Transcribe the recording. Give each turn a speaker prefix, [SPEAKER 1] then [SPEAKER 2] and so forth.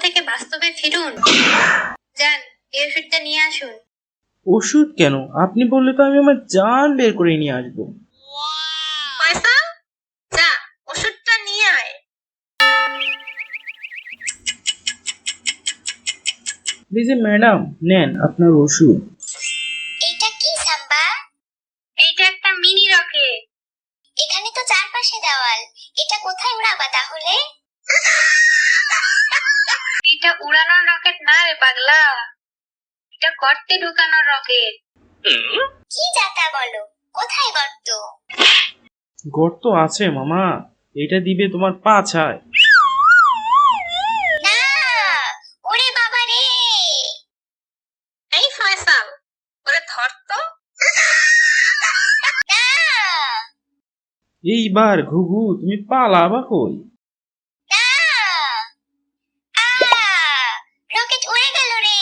[SPEAKER 1] থেকে বাস্তবে ফিরুন। যান, এই ওষুধটা নিয়ে আসুন।
[SPEAKER 2] ওষুধ কেন? আপনি বললে তো আমি আমার জান বের করে নিয়ে আসবো।
[SPEAKER 1] ফয়সাল, যা ওষুধটা নিয়ে আয়।
[SPEAKER 2] প্লিজ ম্যাডাম, নেন আপনার ওষুধ।
[SPEAKER 3] এটা কি সাম্বা?
[SPEAKER 1] এইটা একটা মিনি রকেট।
[SPEAKER 3] এখানে তো চারপাশে দেওয়াল, এটা কোথায় উড়াবা তাহলে?
[SPEAKER 1] এটা উড়ানোর রকেট না রে পাগলা, এটা গর্তে ঢুকানোর রকেট।
[SPEAKER 3] কি যাতা বলো, কোথায় গর্ত?
[SPEAKER 2] গর্ত আছে মামা, এটা দিবে তোমার পাছায়।
[SPEAKER 3] না, ওরে বাবা রে!
[SPEAKER 1] এই ফয়সাল, ওরে ধর তো।
[SPEAKER 3] না!
[SPEAKER 2] এইবার ঘুঘু তুমি পালাবা কই?
[SPEAKER 3] না! আ! রকেট উড়ে গেল রে!